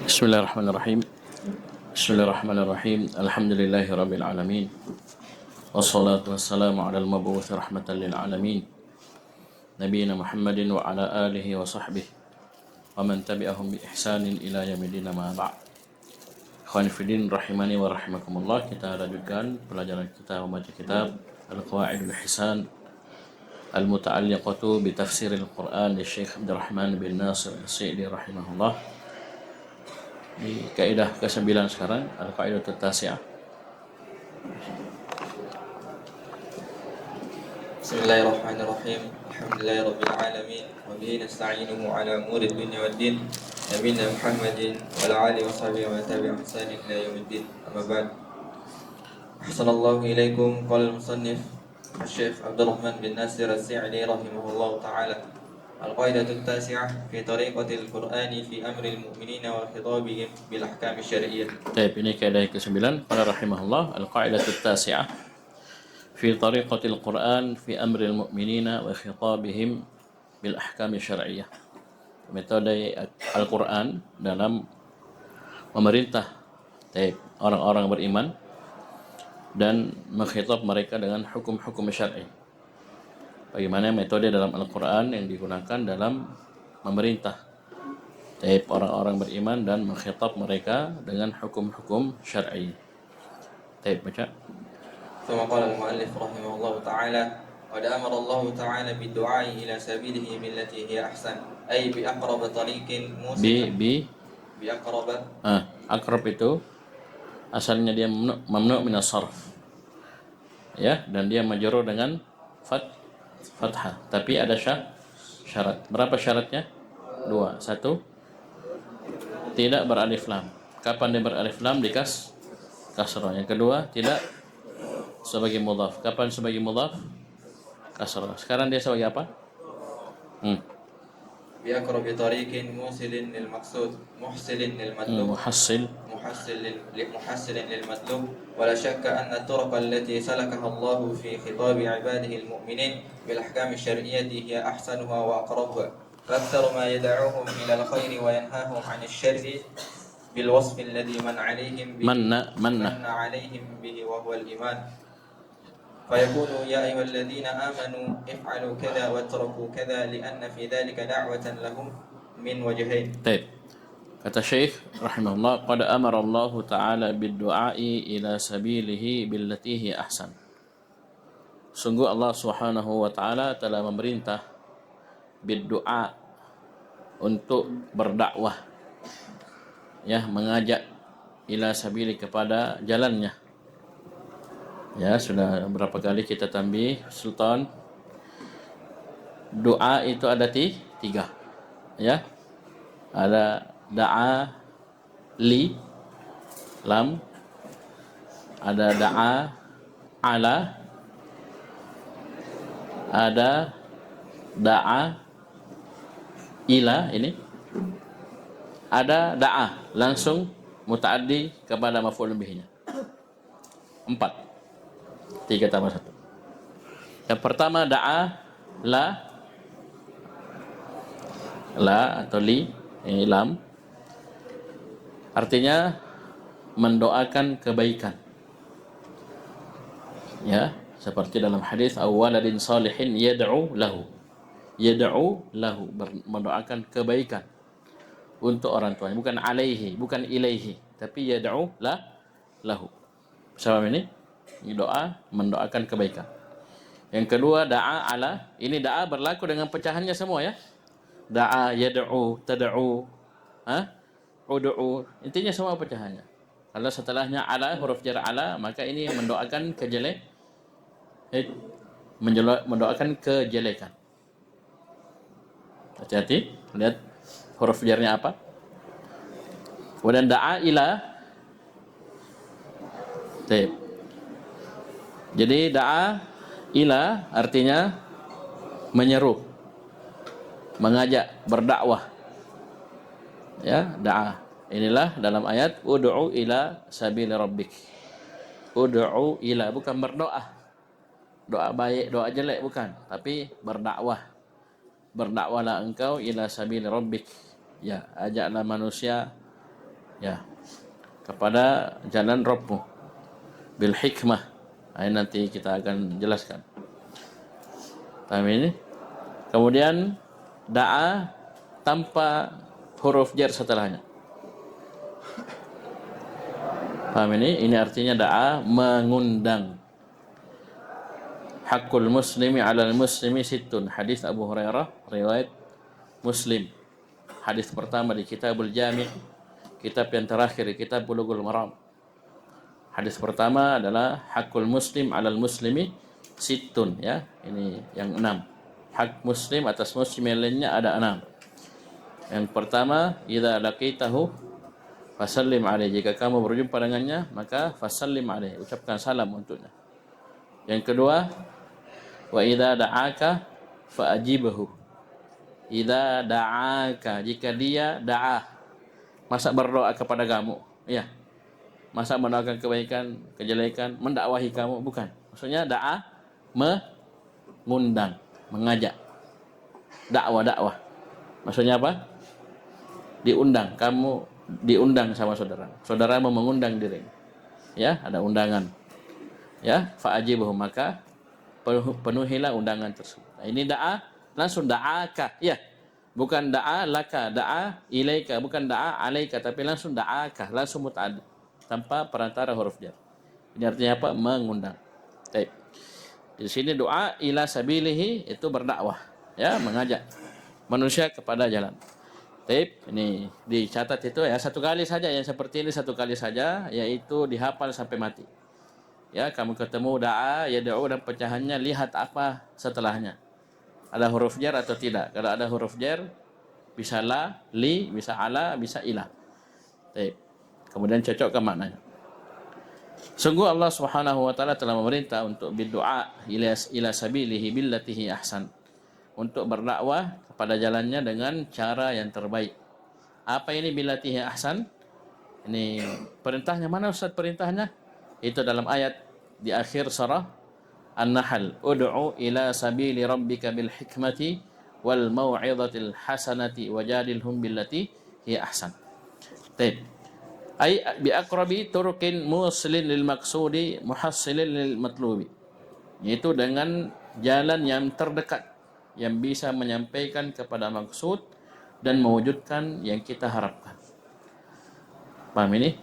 Bismillahirrahmanirrahim. Bismillahirrahmanirrahim. Alhamdulillahi rabbil alamin. Wassalatu wassalamu ala al-mab'uuts rahmatan lil alamin. Nabiyina Muhammadin wa ala alihi wa sahbihi wa man tabi'ahum bi ihsanin ila yaumil ma ba'd. Ikhwan fillah rahimani wa rahimakumullah. Kita lanjutkan pelajaran kita membaca kitab Al-Qawaidul Hisan al-muta'alliqatu bi tafsiril Qur'an li Syekh Abdurrahman bin Nasir As-Sa'di rahimahullah. Di kaidah ke-9 sekarang, al-qaidah at-tasi'ah. Bismillahirrahmanirrahim. Alhamdulillahirabbil alamin wa bihi nasta'inuhu ala umuri dunya waddin. Nabiyina Muhammadin wa ala alihi wa sahbihi wa tabi'ihim bi ihsan ila yaumiddin. Amma ba'd. Ahsanallahu ilaikum. Qala al-musannif Syekh Abdurrahman bin Nasir As-Sa'di rahimahullahu ta'ala. القاعدة التاسعة في طريقة القرآن في أمر المؤمنين وخطابهم بالأحكام الشرعية. طيب ini kaidah ke-9. Qala rahimahullah al-qaidah at-tasi'ah fi طريقة القرآن في أمر المؤمنين وخطابهم بالأحكام الشرعية. Metode Al-Qur'an dalam memerintah orang-orang beriman dan mengkhitab mereka dengan hukum-hukum syar'i. Bagaimana metode dalam Al-Quran yang digunakan dalam memerintah orang-orang beriman dan mengkhitab mereka dengan hukum-hukum syar'i. Baca. ثم قال المؤلف رحمه الله تعالى: قد أمر الله تعالى بالدعاء إلى سبيله بالتي هي أحسن أي بأقرب طريق موصل. بأقرب. Akrab itu asalnya dia mamnu' min as-sarf. Ya, dan dia majrur dengan fathah, tapi ada syarat. Berapa syaratnya? 2. 1, tidak beralif lam. Kapan dia beralif lam? Di kasrah. Yang kedua, tidak sebagai mudhaf. Kapan sebagai mudhaf? Kasrah. Sekarang dia sebagai apa? بأقرب طريق موصل للمقصود محصل للمطلوب. محصل للمطلوب. ولا شك أن الطرق التي سلكها الله في خطاب عباده المؤمنين بالأحكام الشرعية هي أحسنها وأقربها، فأكثر ما يدعوهم إلى الخير وينهاهم عن الشر بالوصف الذي من عليهم به وهو الإيمان. فيقول: يا أيها الذين آمنوا افعلوا كذا واتركوا كذا لأن في ذلك دعوة لهم من وجهين. Kata Syekh rahimahullah, qad amara Allah Ta'ala bid-du'ai ila sabilihi billati hi ahsan. Sungguh Allah Subhanahu wa Ta'ala telah memerintah bid-du'a, untuk berdakwah, ya, mengajak ila sabili, kepada jalannya. Ya, sudah berapa kali kita tambih Sultan. Doa itu ada 3. Ya. Ada da'a li lam, ada da'a ala, ada da'a ila, ini ada da'a langsung mutaaddi kepada maf'ul bihnya. 4. 3 tambah 1. Yang pertama da'a la atau li, ini lam, artinya mendoakan kebaikan. Ya, seperti dalam hadis awwaladin salihin yad'u lahu, mendoakan kebaikan untuk orang tuanya, bukan alaihi, bukan ilaihi, tapi yad'u lahu. Sama ini doa mendoakan kebaikan. Yang kedua da'a ala, ini da'a berlaku dengan pecahannya semua, ya. Da'a, yad'u, tad'u, ud'u, intinya semua pecahannya. Kalau setelahnya ala, huruf jar ala, maka ini mendoakan mendoakan kejelekan. Hati-hati, lihat huruf jarnya apa. Kemudian da'a ila. Jadi da'a ila artinya menyeru, mengajak, berdakwah. Ya, da'a. Inilah dalam ayat ud'u ila sabili rabbik. Ud'u ila, bukan berdoa. Doa baik, doa jelek bukan, tapi berdakwah. Berdakwalah engkau ila sabili rabbik. Ya, ajaklah manusia Ya, kepada jalan Rabbmu bil hikmah. Nah, nanti kita akan jelaskan. Paham ini? Kemudian da'a tanpa huruf jar setelahnya. Paham ini? Ini artinya da'a mengundang. Hakul muslimi 'alal muslimi sittun. Hadis Abu Hurairah riwayat Muslim. Hadis pertama di Kitabul Jami', kitab yang terakhir di Kitab Bulughul Maram. Hadis pertama adalah hakul muslim 'alal muslimi sittun, ya. Ini yang 6. Hak muslim atas muslim yang lainnya ada 6. Yang pertama, idza laqitahu fasallim alaihi. Jika kamu berjumpa dengannya, maka fasallim alaihi, ucapkan salam untuknya. Yang kedua, wa idza da'aka fa'ajibahu. Idza da'aka, jika dia da'a, masa berdoa kepada kamu, ya. Masa mendoakan kebaikan, kejelekan, mendakwahi kamu, bukan. Maksudnya da'a mengundang, mengajak. Dakwah. Maksudnya apa? Diundang, kamu diundang sama saudara. Saudara mau mengundang diri. Ya, ada undangan. Ya, fa'ajibuhu, maka penuhilah undangan tersebut. Nah, ini da'a langsung da'aka, ya. Bukan da'a laka, da'a ilaika, bukan da'a alaika, tapi langsung da'aka, langsung muta'addi, tanpa perantara huruf jar. Ini artinya apa? Mengundang. Baik. Di sini doa ila sabilihi itu berdakwah, ya, mengajak manusia kepada jalan. Baik, ini dicatat itu ya, satu kali saja yang seperti ini, satu kali saja, yaitu dihafal sampai mati. Ya, kamu ketemu da'a, ya da'u, dan pecahannya lihat apa setelahnya. Ada huruf jar atau tidak? Kalau ada huruf jar, bisa la, li, bisa ala, bisa ila. Baik. Kemudian cocokkan maknanya. Sungguh Allah Subhanahu wa taala telah memerintah untuk berdoa ila sabilihi billatihi ahsan. Untuk berdakwah kepada jalannya dengan cara yang terbaik. Apa ini billatihi ahsan? Ini perintahnya, mana Ustaz perintahnya? Itu dalam ayat di akhir surah An-Nahl. Ud'u ila sabili rabbika bil hikmati wal mau'izatil hasanati wajadilhum billati hi ahsan. Baik. Ai bi aqrabi turukin muslin lil maqsudi muhassilin lil matlubi. Yaitu dengan jalan yang terdekat yang bisa menyampaikan kepada maksud dan mewujudkan yang kita harapkan. Paham ini?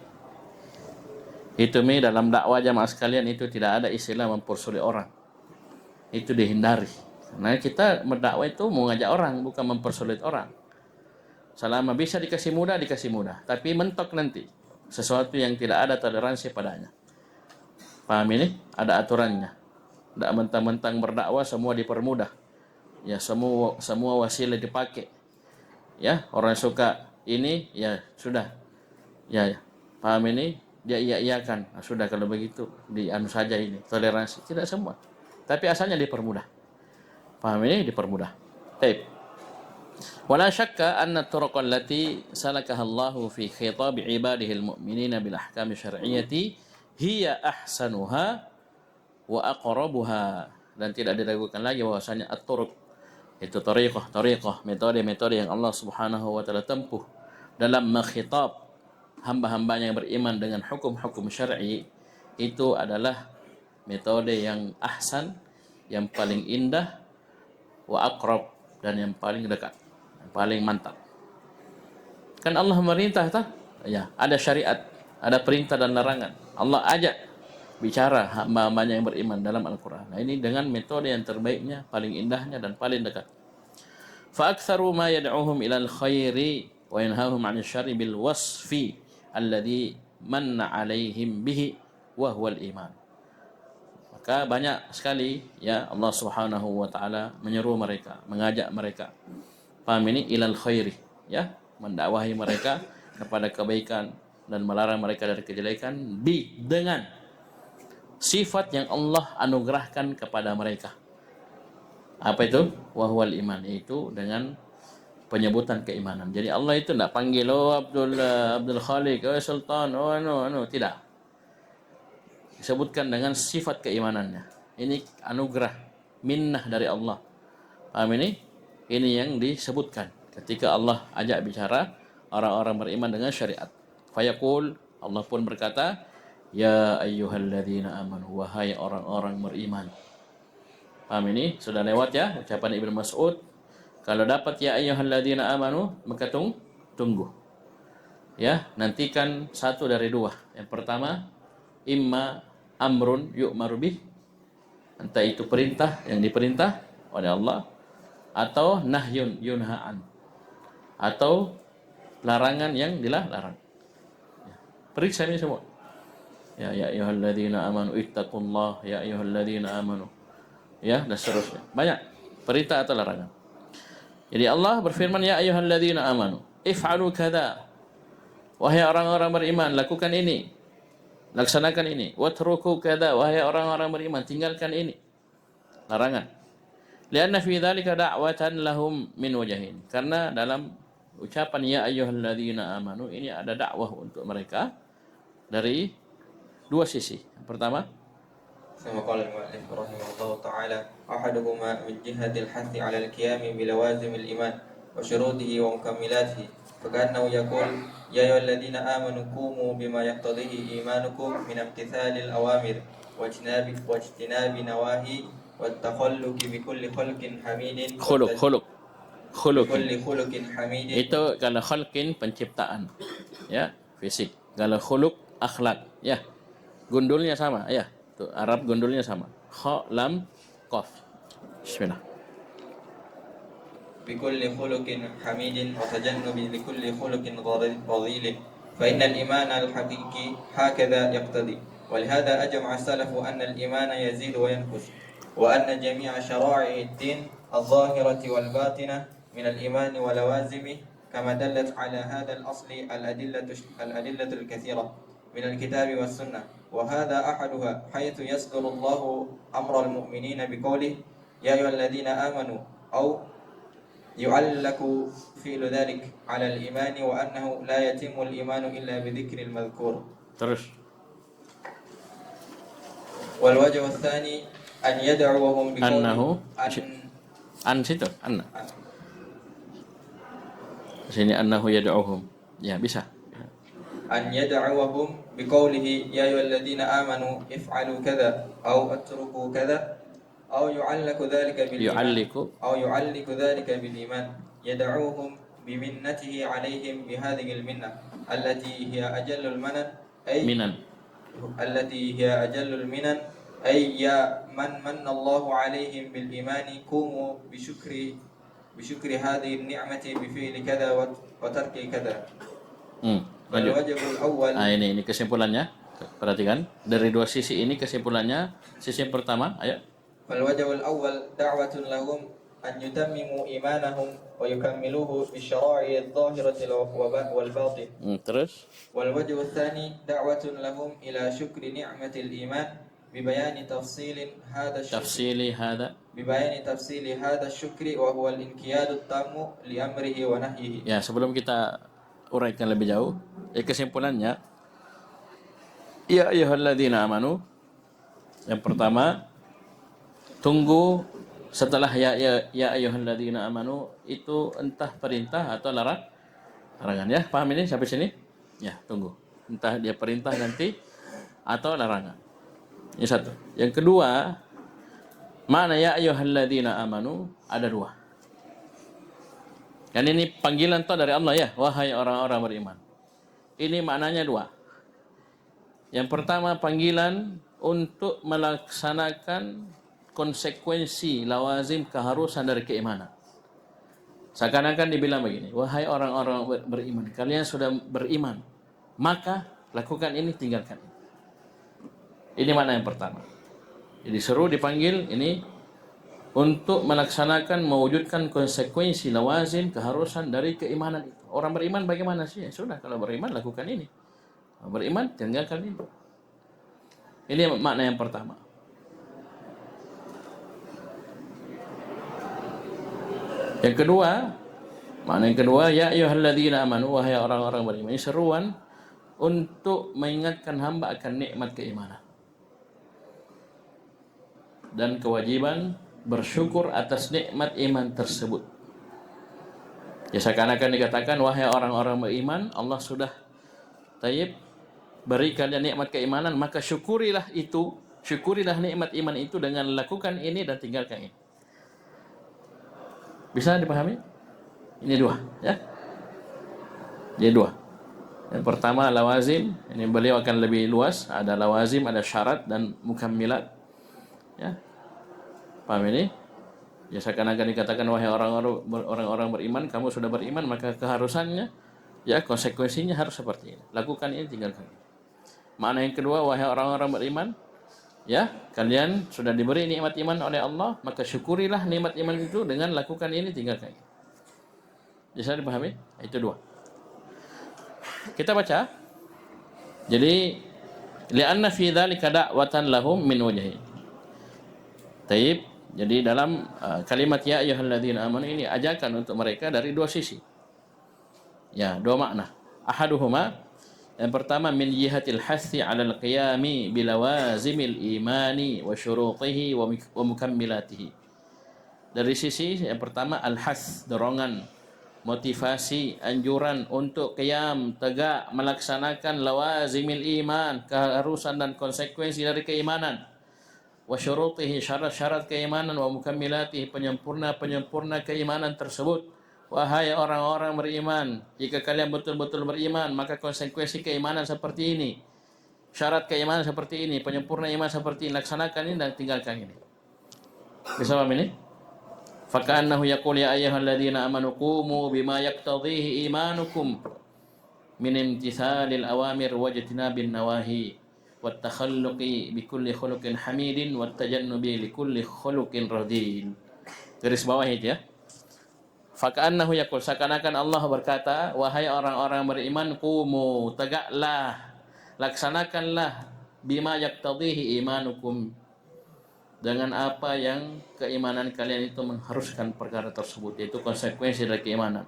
Itu dalam dakwah jamaah sekalian itu tidak ada istilah mempersulit orang. Itu dihindari. Karena kita berdakwah itu mengajak orang, bukan mempersulit orang. Selama bisa dikasih mudah, tapi mentok nanti sesuatu yang tidak ada toleransi padanya. Paham ini? Ada aturannya. Tidak mentang-mentang berdakwah semua dipermudah. Ya, semua wasilah dipakai. Ya, orang suka ini, ya sudah. Ya. Paham ini? Dia iya-iyakan. Nah, sudah kalau begitu anu saja ini, toleransi. Tidak semua. Tapi asalnya dipermudah. Paham ini? Dipermudah. Baik. Wala syakka anna turuq allati salakaha Allahu fi khitab ibadihi al-mu'minina bil ahkam syar'iyyati hiya ahsanuha wa aqrabuha. Dan tidak diragukan lagi bahwasanya at-turuq itu tariqah, metode yang Allah Subhanahu wa taala tempuh dalam mengkhitab hamba-hambanya yang beriman dengan hukum-hukum syar'i, itu adalah metode yang ahsan, yang paling indah, wa aqrab, dan yang paling dekat, yang paling mantap. Kan Allah memerintah, ya, ada syariat, ada perintah dan larangan. Allah ajak bicara hamba-hambanya yang beriman dalam Al-Quran. Nah, ini dengan metode yang terbaiknya, paling indahnya, dan paling dekat. Fa aktsaru ma yad'uhum ila al-khairi wa yanhahum 'anil syarri bil wasfi alladhi manna 'alaihim bihi wa huwal iman. Maka banyak sekali, ya, Allah Subhanahu wa taala menyeru mereka, mengajak mereka. Paham ini? Ilal khairi, ya, mendakwahi mereka kepada kebaikan dan melarang mereka dari kejelekan dengan sifat yang Allah anugerahkan kepada mereka. Apa itu? Wa huwal iman, itu dengan penyebutan keimanan. Jadi Allah itu tidak panggil, oh Abdul Khaliq, oh Sultan, oh tidak. Disebutkan dengan sifat keimanannya. Ini anugerah, minnah dari Allah. Paham ini? Ini yang disebutkan ketika Allah ajak bicara orang-orang beriman dengan syariat. Fayaqul, Allah pun berkata, ya ayyuhalladzina amanu, wahai orang-orang beriman. Paham ini? Sudah lewat ya ucapan Ibnu Mas'ud. Kalau dapat ya ayyuhalladzina amanu, maka tunggu. Ya, nantikan satu dari dua. Yang pertama, imma amrun yu'maru bih, entah itu perintah yang diperintah oleh Allah, atau nahyun yunha'an, atau larangan yang dilarang. Periksa ini semua. Ya ayyuhalladzina amanu ittaqullah, ya ayyuhalladzina amanu. Ya, dan seterusnya. Banyak perintah atau larangan. Jadi Allah berfirman, ya ayyuhalladzina amanu if'alu kadza. Wahai orang-orang beriman, lakukan ini. Laksanakan ini. Watruku kadza. Wahai orang-orang beriman, tinggalkan ini. Larangan. Lianna fi dzalika da'watan lahum min wajhin. Karena dalam ucapan ya ayyuhalladzina amanu ini ada dakwah untuk mereka dari dua sisi. Yang pertama, كما قال المؤلف رحمه الله تعالى أحدهما من جهة الحث على القيام بلوازم الإيمان وشروطه ومكملاته فكأنه يقول يا أيها الذين آمنوا قوموا بما يقتضيه إيمانكم من امتثال الأوامر واجتناب نواهي والتخلق بكل خلق حميد khuluq بكل خلق حميد. itu kalau khalqin penciptaan, ya, fisik. Kalau khuluq akhlak, ya. Gundulnya sama, ya. Tuh, Arab gundulnya sama. Kha lam qaf. Bismillah. بكل خلق حميد وتجنب لكل خلق رذيل فإن الإيمان الحقيقي هكذا يقتضي ولهذا أجمع السلف أن الإيمان يزيد وينقص وأن جميع شرائع الدين الظاهرة والباطنة من الإيمان ولوازمه كما دلت على هذا الأصل الأدلة الكثيرة من الكتاب والسنة وهذا أحدها حيث يصدر الله أمر المؤمنين بقوله يا أيها الذين آمنوا أو يعلق فعل ذلك على الإيمان وأنه لا يتم الإيمان إلا بذكر المذكور. Terus. والوجه الثاني أن يدعوهم بقوله Annahu situ anna. Sini annahu yad'uhum. Ya, bisa. أن يدعوهم بقوله يا أيها الذين آمنوا افعلوا كذا أو اتركوا كذا أو يعلق ذلك بالإيمان أو يعلق ذلك بالإيمان يدعوهم بمنته عليهم بهذه المنة التي هي أجل المنن أي Minan. التي هي أجل المنن أي يا من من الله عليهم بالإيمان قوموا بشكر هذه النعمة بفعل كذا وترك كذا. والواجب الأول. Nah, ini kesimpulannya. Perhatikan dari dua sisi ini kesimpulannya. Sisi yang pertama, ayo. فالوجه الأول دعوة لهم أن يتمموا إيمانهم ويكملوه بالشرائع الظاهرة والباطن. Terus. والوجه الثاني دعوة لهم إلى شكر نعمة الإيمان ببيان تفصيل هذا الشكر وهو الانقياد التام لأمره ونهيه. Ya, sebelum kita uraikan lebih jauh, kesimpulannya ya ayyuhalladzina amanu. Yang pertama, tunggu setelah ya ayyuhalladzina amanu itu entah perintah atau larangan, ya. Paham ini sampai sini? Ya, tunggu. Entah dia perintah nanti atau larangan. Ini satu. Yang kedua, makna ya ayyuhalladzina amanu ada dua. Dan ini panggilan toh dari Allah, ya, wahai orang-orang beriman. Ini maknanya dua. Yang pertama, panggilan untuk melaksanakan konsekuensi lawazim keharusan dari keimanan. Seakan-akan dibilang begini, wahai orang-orang beriman, kalian sudah beriman, maka lakukan ini, tinggalkan ini. Ini makna yang pertama. Jadi seru dipanggil ini untuk melaksanakan, mewujudkan konsekuensi lawazim keharusan dari keimanan itu. Orang beriman bagaimana sih? Ya sudah, kalau beriman lakukan ini. Kalau beriman tinggalkan ini. Ini makna yang pertama. Yang kedua, makna yang kedua, ya ayyuhalladzina amanu, wahai orang-orang beriman. Ini seruan untuk mengingatkan hamba akan nikmat keimanan dan kewajiban bersyukur atas nikmat iman tersebut. Ya, seakan-akan dikatakan, wahai orang-orang beriman, Allah sudah tayyib, beri kalian nikmat keimanan, maka syukurilah nikmat iman itu dengan lakukan ini dan tinggalkan ini. Bisa dipahami? Ini dua, ya. Jadi dua. Yang pertama lawazim, ini beliau akan lebih luas, ada lawazim, ada syarat dan mukammilat. Ya. Paham ini? Ya seakan-akan dikatakan wahai orang-orang beriman, kamu sudah beriman maka keharusannya ya konsekuensinya harus seperti ini. Lakukan ini, tinggalkan ini. Makna yang kedua, wahai orang-orang beriman, ya, kalian sudah diberi nikmat iman oleh Allah, maka syukurilah nikmat iman itu dengan lakukan ini, tinggalkan ini. Bisa dipahami? Itu dua. Kita baca. Jadi, li'anna fi dzalika da'watan lahum min wajhi. Taib. Jadi dalam kalimat ya ayyuhalladzina amanu ini ajakan untuk mereka dari dua sisi. Ya, dua makna. Ahaduhuma, yang pertama min jihatil hassi 'alal qiyami bilawazimil imani wa syurutihi wa mukammilatihi. Dari sisi yang pertama al-has, dorongan, motivasi, anjuran untuk qiyam, tegak melaksanakan lawazimil iman, keharusan dan konsekuensi dari keimanan. Wa syurutihi, syarat-syarat keimanan, wa mukammilatihi, penyempurna keimanan tersebut. Wahai orang-orang beriman, jika kalian betul-betul beriman, maka konsekuensi keimanan seperti ini, syarat keimanan seperti ini, penyempurna iman seperti ini, laksanakan ini dan tinggalkan ini. Bisa paham ini? Faka'annahu yaqul ya ayyuhalladzina amanu qumu bima yaqtadhihi imanukum min imtithalil awamir wajtinabin nawahi wattakhalluqi bikulli khuluqin hamidin wattajannubi likulli khuluqin radin. Garis bawah itu ya. Faka'annahu yaqul, seakan-akan Allah berkata, wahai orang-orang beriman, qumu, tegaklah, laksanakanlah bima yaqtadhihi imanukum, dengan apa yang keimanan kalian itu mengharuskan perkara tersebut, yaitu konsekuensi dari keimanan.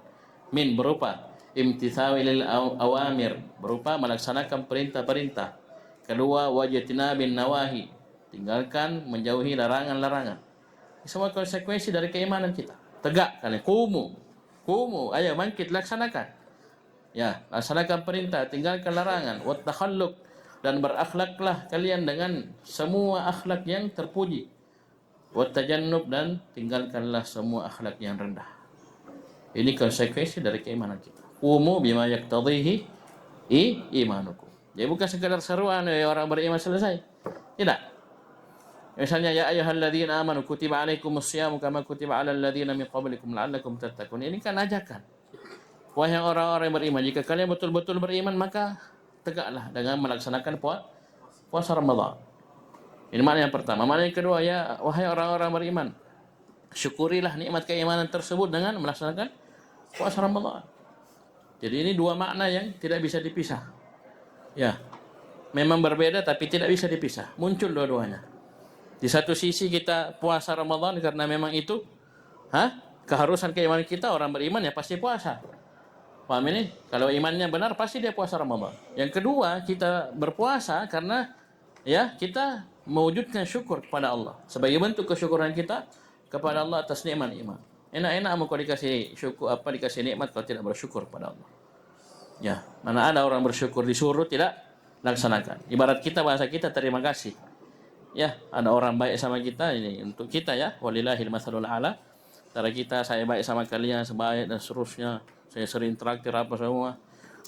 Min berupa imtithalil awamir, berupa melaksanakan perintah-perintah. Kedua, wajtinabin nawahi, tinggalkan, menjauhi larangan-larangan. Semua konsekuensi dari keimanan kita. Tegakkan, kumu, ayo bangkit, laksanakan. Ya, laksanakan perintah, tinggalkan larangan. Wat takhalluq, dan berakhlaklah kalian dengan semua akhlak yang terpuji. Wat tajannub, dan tinggalkanlah semua akhlak yang rendah. Ini konsekuensi dari keimanan kita. Kumu bima yaqtadhihi imanukum. Jadi bukan sekedar seruan ya orang beriman selesai. Tidak. Misalnya ya ayyuhalladzina amanu kutiba alaikumusyamu kama kutiba alal ladzina min qablikum la'allakum tattaqun. Ini kan ajakan. Wahai orang-orang yang beriman, jika kalian betul-betul beriman maka tegaklah dengan melaksanakan puasa Ramadan. Ini makna yang pertama. Makna yang kedua, ya wahai orang-orang beriman, syukurilah nikmat keimanan tersebut dengan melaksanakan puasa Ramadan. Jadi ini dua makna yang tidak bisa dipisah. Ya, memang berbeda tapi tidak bisa dipisah. Muncul dua-duanya. Di satu sisi kita puasa Ramadan karena memang itu keharusan keimanan kita, orang beriman ya pasti puasa. Paham ini? Kalau imannya benar pasti dia puasa Ramadan. Yang kedua, kita berpuasa karena ya kita mewujudkan syukur kepada Allah. Sebagai bentuk kesyukuran kita kepada Allah atas nikmat iman. Enak-enak mau dikasih syukur dikasih nikmat kalau tidak bersyukur kepada Allah. Ya, mana ada orang bersyukur disuruh tidak laksanakan. Ibarat kita, bahasa kita terima kasih. Ya, ada orang baik sama kita, ini untuk kita ya. Walillahil matsalul a'la. Cara kita, saya baik sama kalian, sebaik dan seterusnya. Saya sering traktir apa semua.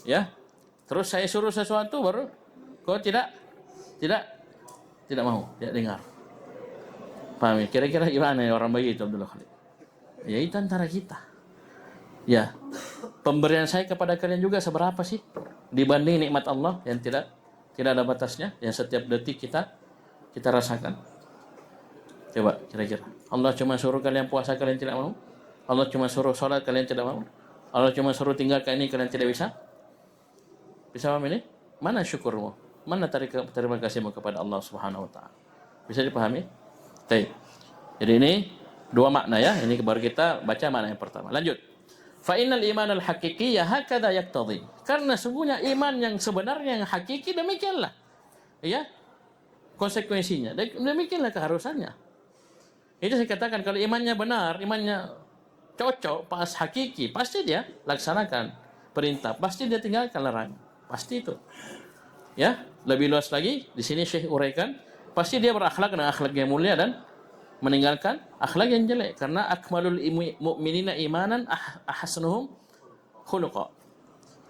Ya. Terus saya suruh sesuatu baru kau tidak mau, tidak dengar. Paham ya? Kira-kira gimana ya orang baik itu Abdullah Khalid? Ya itu antara kita. Ya, pemberian saya kepada kalian juga seberapa sih dibanding nikmat Allah yang tidak ada batasnya, yang setiap detik kita rasakan. Coba kira-kira. Allah cuma suruh kalian puasa, kalian tidak mau? Allah cuma suruh sholat, kalian tidak mau? Allah cuma suruh tinggalkan ini, kalian tidak bisa? Bisa paham ini? Mana syukurmu? Mana terima kasihmu kepada Allah Subhanahu wa taala? Bisa dipahami? Baik. Jadi ini dua makna ya. Ini baru kita baca makna yang pertama. Lanjut. Fa innal iman al haqiqiyya hakadha yaqtadhi. Karena sungguhnya iman yang sebenarnya yang hakiki demikianlah. Ya. Konsekuensinya. Demikianlah keharusannya. Itu saya katakan kalau imannya benar, imannya cocok, pas hakiki, pasti dia laksanakan perintah, pasti dia tinggalkan larangan. Pasti itu. Ya, lebih luas lagi di sini Syekh uraikan, pasti dia berakhlak dengan akhlak yang mulia dan meninggalkan akhlak yang jelek, karena akmalul mu'minina imanan ahsanuhum khuluqa.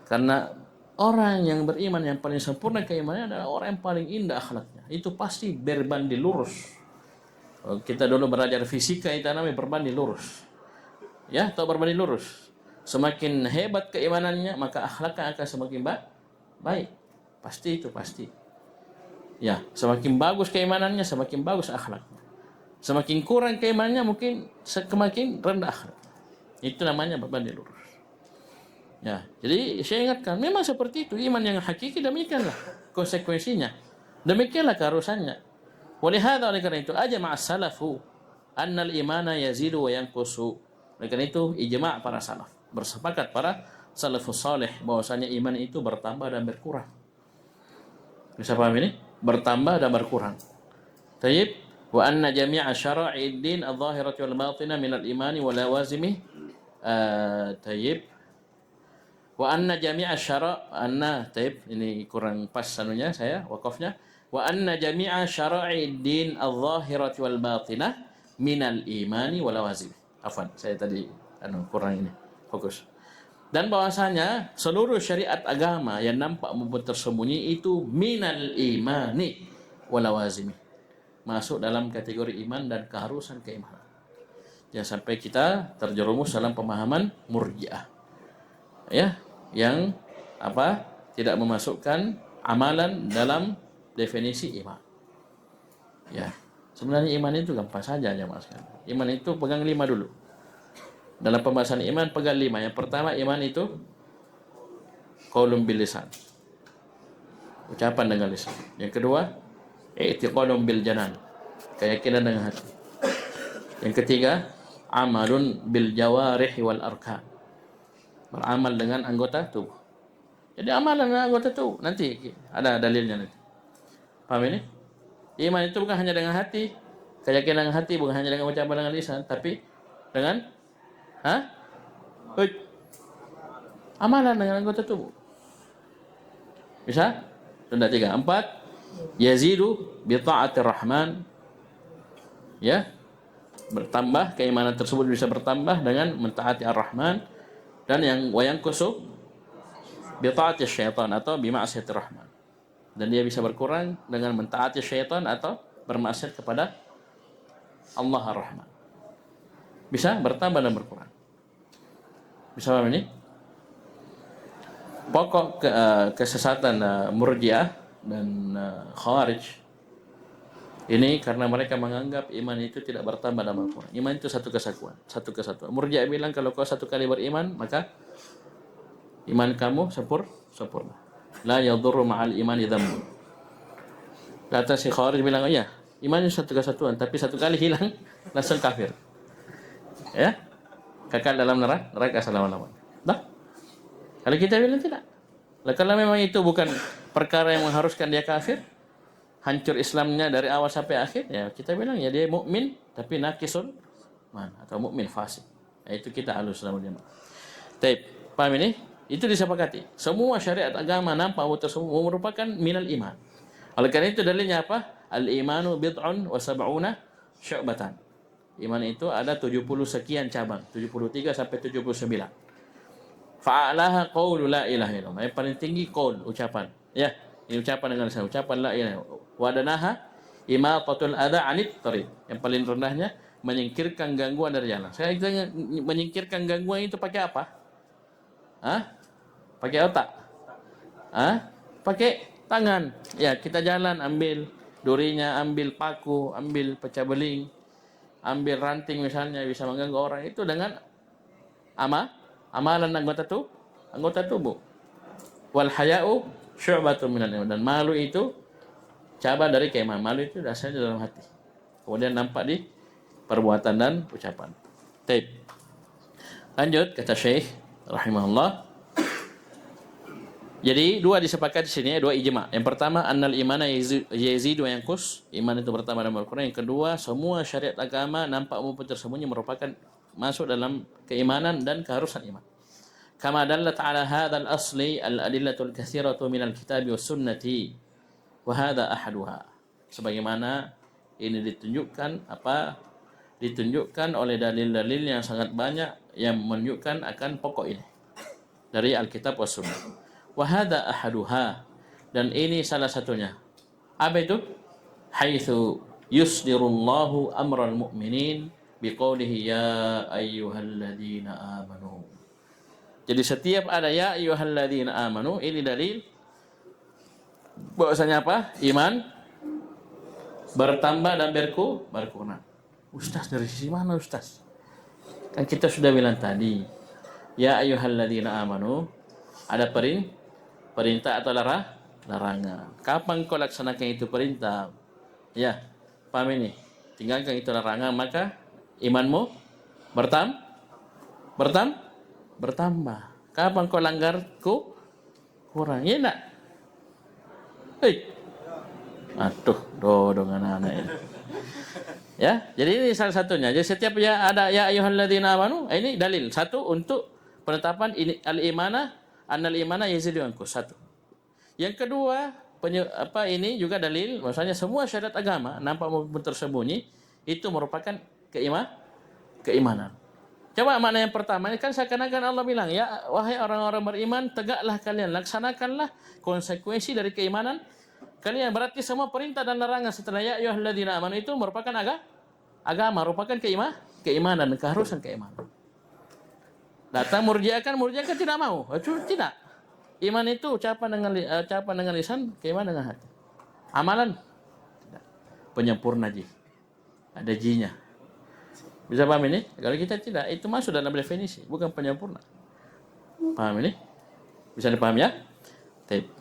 Karena orang yang beriman yang paling sempurna keimanannya adalah orang yang paling indah akhlaknya. Itu pasti berbanding lurus. Kita dulu belajar fisika itu namanya berbanding lurus. Ya, atau berbanding lurus. Semakin hebat keimanannya, maka akhlaknya akan semakin baik. Pasti itu, pasti. Ya, semakin bagus keimanannya, semakin bagus akhlaknya. Semakin kurang keimanannya, mungkin semakin rendah akhlak. Itu namanya berbanding lurus. Ya, jadi saya ingatkan, memang seperti itu iman yang hakiki, demikianlah konsekuensinya. Demikianlah keharusannya. Oleh karena itu ajma' as-salafu anna al-imana yazidu wa yanqusu. Oleh karena itu ijma' para salaf, bersepakat para salafus saleh bahwasanya iman itu bertambah dan berkurang. Bisa paham ini? Bertambah dan berkurang. Tayyib, wa anna jami'a syara'id din adh-dhahirati wal batinah min al-imani wa lawazimih. Tayyib. Wa anna jami'a taib, ini kurang pas sanunya saya wakafnya. Wa anna jami'a syara'id din adh-dhahirati wal batinah minal imani wal lawazim. Afwan, saya tadi kurang ini fokus. Dan bahwasanya seluruh syariat agama yang nampak maupun tersembunyi itu minal imani wal lawazim, masuk dalam kategori iman dan keharusan keimanan. Jangan sampai kita terjerumus dalam pemahaman murji'ah. Ya, yang tidak memasukkan amalan dalam definisi iman. Ya, sebenarnya iman itu gampang saja jemaah sekalian. Iman itu pegang 5 dulu. Dalam pembahasan iman pegang 5. Yang pertama, iman itu qaulun bil lisan, ucapan dengan lisan. Yang kedua, i'tiqadun bil janan, keyakinan dengan hati. Yang ketiga, amalun bil jawarih wal arkan, beramal dengan anggota tubuh. Jadi amalan dengan anggota tubuh nanti ada dalilnya nanti. Paham ini? Iman itu bukan hanya dengan hati, keyakinan dengan hati, bukan hanya dengan ucapan dengan lisan, tapi dengan amalan dengan anggota tubuh. Bisa? Sudah 3. 4, yazidu bi ta'atir rahman. Ya. Bertambah, keimanan tersebut bisa bertambah dengan mentaati ar-Rahman. Dan yang wayang kusuk bi ta'ati syaitan atau bi ma'siyatir rahman. Dan dia bisa berkurang dengan mentaati syaitan atau bermaksiat kepada Allah ar-Rahman. Bisa bertambah dan berkurang. Bisa paham ini? Pokok kesesatan Murji'ah dan Khawarij ini karena mereka menganggap iman itu tidak bertambah dan berkurang. Iman itu satu kesatuan. Murji'ah bilang kalau kau satu kali beriman, maka iman kamu sempurna. La yadurru ma'al imani dhanbun. Kata si Khawarij bilang, iya, iman itu satu kesatuan, tapi satu kali hilang langsung kafir. Ya? Kekal dalam neraka selama-lamanya. Nah, kalau kita bilang tidak. Kalau memang itu bukan perkara yang mengharuskan dia kafir, hancur Islamnya dari awal sampai akhir, ya kita bilang ya dia mukmin tapi naqisun man atau mukmin fasik. Ya, itu kita halus dalam jemaah. Taib, paham ini? Itu disepakati. Semua syariat agama nampak tersebut merupakan minal iman. Oleh karena itu dalilnya apa? Al-imanu bid'un wa sab'una syu'batan. Iman itu ada 70 sekian cabang, 73 sampai 79. Fa'alaha qaulu la ilaha illallah. Yang paling tinggi qaul, ucapan. Ya, ini ucapan dengan lisan, ucapan la ilaha illallah. Wa danaha imatatul adha 'anit thariq. Yang paling rendahnya menyingkirkan gangguan dari jalan. Saya menyingkirkan gangguan itu pakai apa? Pakai otak? Pakai tangan. Ya, kita jalan ambil durinya, ambil paku, ambil pecah beling, ambil ranting misalnya bisa mengganggu orang, itu dengan amalan anggota tubuh. Wal haya'u syu'batun minal iman. Dan malu itu cabang dari keimanan. Malu itu dasarnya dalam hati. Kemudian nampak di perbuatan dan ucapan. Taib. Lanjut kata Syekh rahimahullah. Jadi dua disepakati di sini, dua ijma. Yang pertama, annal imana yazidu wa yanqus, iman itu bertambah dan berkurang. Yang kedua, semua syariat agama nampak maupun tersembunyi merupakan masuk dalam keimanan dan keharusan iman. Kama dallat ala hadzal asli al-adillatul katsiratu minal kitabi was sunnati wa hadza ahaduha. Sebagaimana ini ditunjukkan oleh dalil-dalil yang sangat banyak yang menunjukkan akan pokok ini dari Alkitab was sunnah. Wa hadza ahaduha, dan ini salah satunya. Apa itu? Haitsu yusdirullahu amral mu'minin biqaulihi ya ayyuhalladzina amanu. Jadi setiap ada ya ayyuhalladzina amanu, ini dalil bahwasanya apa? Iman bertambah dan berkurang. Ustaz, dari sisi mana Ustaz? Kan kita sudah bilang tadi, ya ayyuhalladzina amanu, ada perintah atau larangan. Kapan kau laksanakan itu perintah? Ya, paham ini? Tinggalkan itu larangan, maka imanmu bertambah. Kapan kau langgar, kurang. Ya enggak? Aduh, dodong anak-anak ini. Ya, jadi ini salah satunya. Jadi setiap ada ya ayyuhalladzina amanu, ini dalil. Satu, untuk penetapan ini al-imana, annal imana yazidu anqus. Satu. Yang kedua, ini juga dalil maksudnya semua syariat agama nampak maupun tersembunyi itu merupakan keimanan. Coba makna yang pertama ini kan seakan-akan Allah bilang, ya wahai orang-orang beriman, tegaklah kalian, laksanakanlah konsekuensi dari keimanan kalian. Berarti semua perintah dan larangan setelah ya ayyuhalladzina amanu itu merupakan agama, merupakan keimanan, keharusan keimanan. Datang murji'ah kan tidak mau. Tidak. Iman itu ucapan dengan lisan, keimanan dengan hati. Amalan tidak. Penyempurna ji. Ada jinya. Bisa paham ini? Kalau kita tidak, itu masuk dalam definisi, bukan penyempurna. Paham ini? Bisa dipaham ya?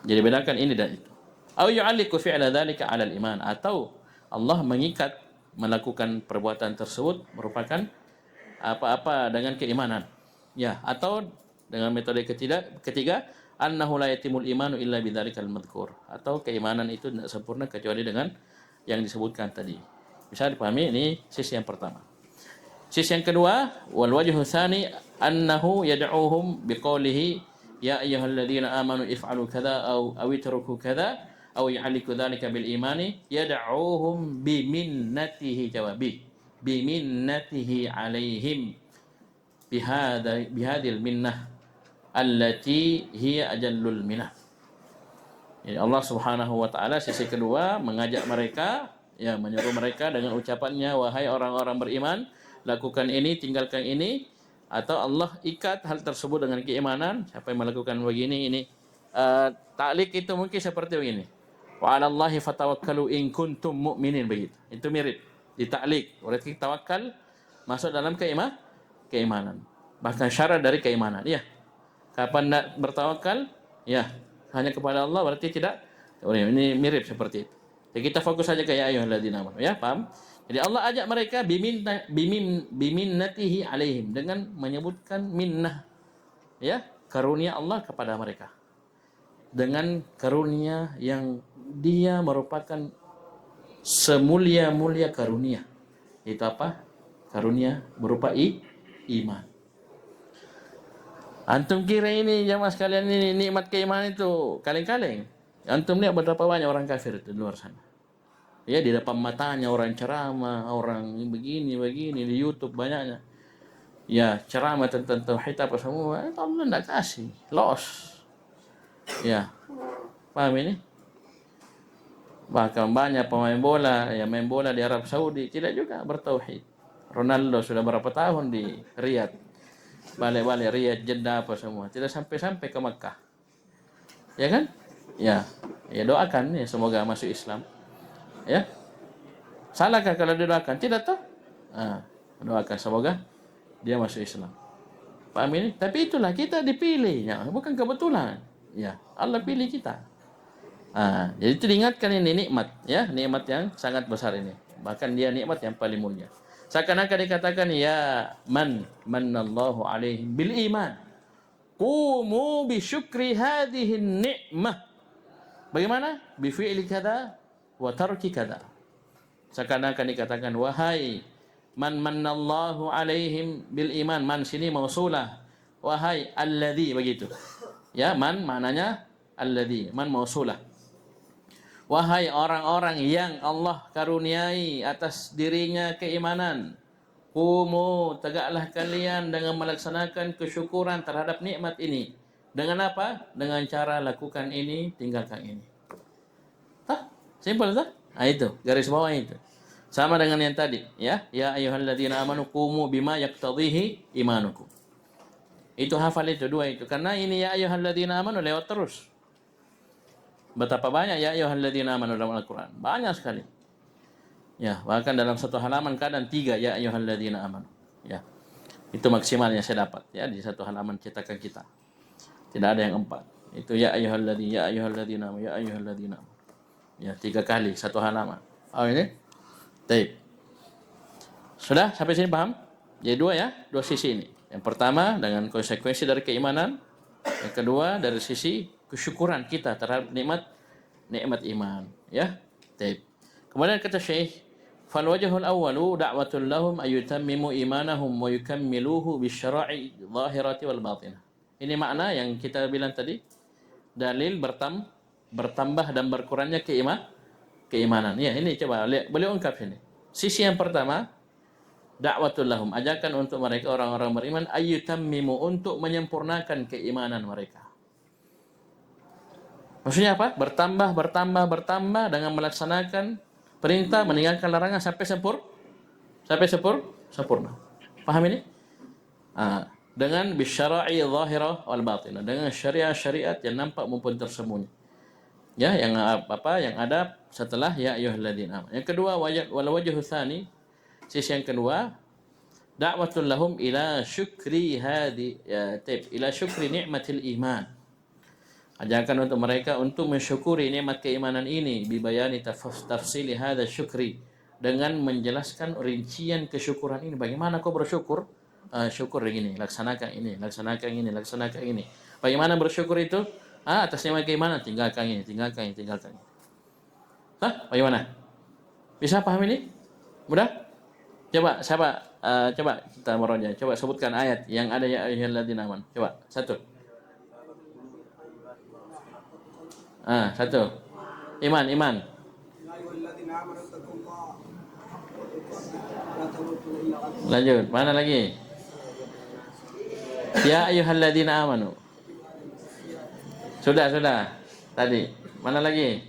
Jadi bedakan ini dan itu. Au yu'alliqu fi'la dzalika 'ala al-iman, atau Allah mengikat melakukan perbuatan tersebut merupakan apa-apa dengan keimanan. Ya, atau dengan metode ketiga annahu la yatimul imanu illa bidzalikal madhkur, atau keimanan itu tidak sempurna kecuali dengan yang disebutkan tadi. Bisa dipahami, ini sisi yang pertama. Sisi yang kedua, wal wajhu tsani annahu yad'uhum biqaulihi ya ayyuhalladzina amanu if'alu kadza aw itruku kadza aw ya'liku dzalika bil imani yad'uhum biminnatihi jawabi biminnatihi alaihim bihadil minnah allati hiya ajallul minnah. Jadi Allah Subhanahu wa taala sisi kedua mengajak mereka, ya menyuruh mereka dengan ucapannya, wahai orang-orang beriman, lakukan ini, tinggalkan ini, atau Allah ikat hal tersebut dengan keimanan. Siapa yang melakukan begini ini ta'liq itu mungkin seperti begini. Wa 'alallahi fatawakkalu in kuntum mu'minin, begitu. Itu mirip di ta'liq. Berarti tawakal masuk dalam keimanan. Bahkan syarat dari keimanan. Iya. Kapan nak bertawakal? Ya, hanya kepada Allah, berarti tidak. Ini mirip seperti itu. Jadi kita fokus saja ke ya ayyuhalladzina amanu, ya, paham? Jadi Allah ajak mereka biminnatihi alaihim, dengan menyebutkan minnah, ya, karunia Allah kepada mereka. Dengan karunia yang dia merupakan semulia-mulia karunia. Itu apa? Karunia berupa iman. Antum kira ini jamaah sekalian, ini nikmat keimanan itu kaleng-kaleng. Antum lihat berapa banyak orang kafir itu di luar sana. Ya, di depan matanya orang ceramah, orang begini di YouTube banyaknya. Ya, ceramah tentang tauhid apa semua, Allah enggak kasih, loss. Ya. Paham ini? Bahkan banyak pemain bola, ya main bola di Arab Saudi tidak juga bertauhid. Ronaldo sudah berapa tahun di Riyadh. Balik-balik Riyadh, Jeddah apa semua, tidak sampai ke Makkah. Ya kan? Ya doakan ya semoga masuk Islam. Ya. Salahkah kalau didoakan? Tidak toh? Doakan semoga dia masuk Islam. Paham ini? Tapi itulah kita dipilih, ya, bukan kebetulan. Ya, Allah pilih kita. Jadi itu diingatkan, ini nikmat, ya, nikmat yang sangat besar ini. Bahkan dia nikmat yang paling mulia. Seakan-akan dikatakan ya manallahu alaihim bil iman. Qumu bi syukri hadhihi ni'mah. Bagaimana? Bi fi'li kada wa tarki kada. Seakan-akan dikatakan wahai manallahu alaihim bil iman. Man sini mausulah. wahai alladzi, begitu. Ya, man maknanya alladzi, man mausulah. Wahai orang-orang yang Allah karuniai atas dirinya keimanan, qumu, tegaklah kalian dengan melaksanakan kesyukuran terhadap nikmat ini. Dengan apa? Dengan cara lakukan ini, tinggalkan ini. Hah? Simpel tak? Nah, itu, garis bawah itu. Sama dengan yang tadi, ya. Ya ayyuhalladzina amanu qumu bima yaqtadhihi imanukum. Itu hafal itu, dua itu. Karena ini ya ayyuhalladzina amanu lewat terus. Betapa banyak ya ayyuhalladzina amanu dalam Al-Quran. Banyak sekali. Ya, bahkan dalam satu halaman kadang 3 ya ayyuhalladzina amanu. Ya. Itu maksimal yang saya dapat ya di satu halaman cetakan kita. Tidak ada yang 4. Itu ya ayyuhalladzina amanu, ya ayyuhalladzina amanu. Ya, 3 kali satu halaman. Oh ini? Baik. Sudah sampai sini paham? Jadi dua ya, dua sisi ini. Yang pertama dengan konsekuensi dari keimanan, yang kedua dari sisi kesyukuran kita terhadap nikmat iman, ya. Baik. Kemudian kata Syekh, fal wajhul awwalu da'watul lahum ayutammimu imanahum wa yukammiluhu bisyara'i zahirati wal batinah. Ini makna yang kita bilang tadi, dalil bertambah dan berkurangnya keimanan. Ya, ini coba lihat, beliau ungkap ini. Sisi yang pertama, da'watul lahum, ajakan untuk mereka orang-orang beriman ayyutammimu, untuk menyempurnakan keimanan mereka. Maksudnya apa? Bertambah dengan melaksanakan perintah, meninggalkan larangan sampai sempurna. Paham ini? Dengan bisyara'i zahirah wal batinah, dengan syariat yang nampak maupun tersembunyi. Ya, yang ada setelah ya ayyuhalladzina amanu. Yang kedua, wal wajhu tsani, sisi yang kedua, da'watul lahum ila syukri ila syukri ni'matil iman. Ajarkan untuk mereka untuk mensyukuri nikmat keimanan ini, bibayani tafsili hadza syukri, dengan menjelaskan rincian kesyukuran ini. Bagaimana kau bersyukur? Syukur begini, laksanakan ini. Bagaimana bersyukur itu? Atas nikmat keimanan, tinggalkan ini. Bagaimana? Bisa paham ini? Mudah? Coba coba kita meroja. Coba sebutkan ayat yang ada ya ayyuhalladzina amanu. Coba satu. Satu. Iman. Lanjut. Mana lagi? Ya ayyuhalladzina amanu. Sudah. Tadi. Mana lagi?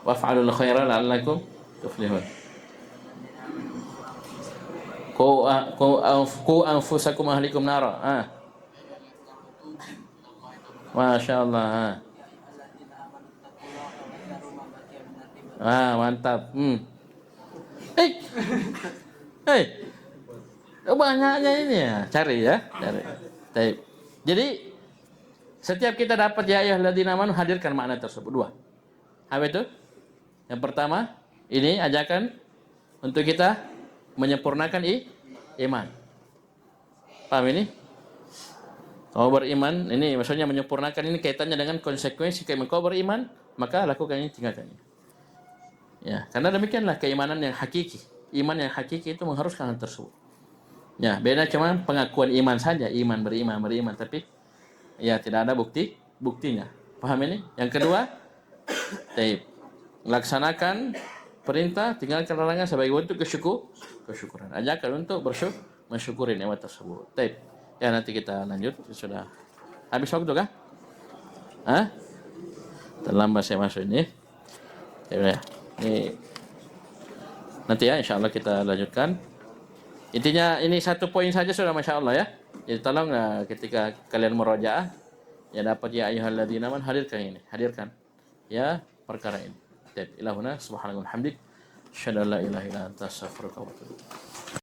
Waf'alul khaira la'allakum tuflihun. Qu anfusakum ahlikum nara. Masya Allah. Mantap. Banyaknya ini ya. Cari. Baik. Jadi setiap kita dapat ya ayyuhalladzina amanu, hadirkan makna tersebut. 2. Apa itu? Yang pertama, ini ajakan untuk kita menyempurnakan iman. Paham ini? Kau beriman, ini maksudnya menyempurnakan, ini kaitannya dengan konsekuensi keimanan. Kau beriman, maka lakukan ini, tinggalkan ini. Ya, karena demikianlah keimanan yang hakiki. Iman yang hakiki itu mengharuskan hal tersebut. Ya, beda cuma pengakuan iman saja, beriman, tapi ya tidak ada buktinya. Paham ini? Yang kedua, laksanakan perintah, tinggalkan larangan sebagai bentuk kesyukuran. Ajakan untuk mensyukuri nikmat tersebut. Ya, nanti kita lanjut. Sudah habis waktu kah? Terlambat saya masuk ini. Ya. Ini nanti ya, insya Allah kita lanjutkan. Intinya ini satu poin saja sudah, masya Allah ya. Jadi tolong ketika kalian murojaah, ya dapat ya ayyuhalladzina amanu, hadirkan ya perkara ini. Ilahuna subhanallah hamdik, asyhadu an la ilaha illa anta astaghfiruka wa atubu ilaik.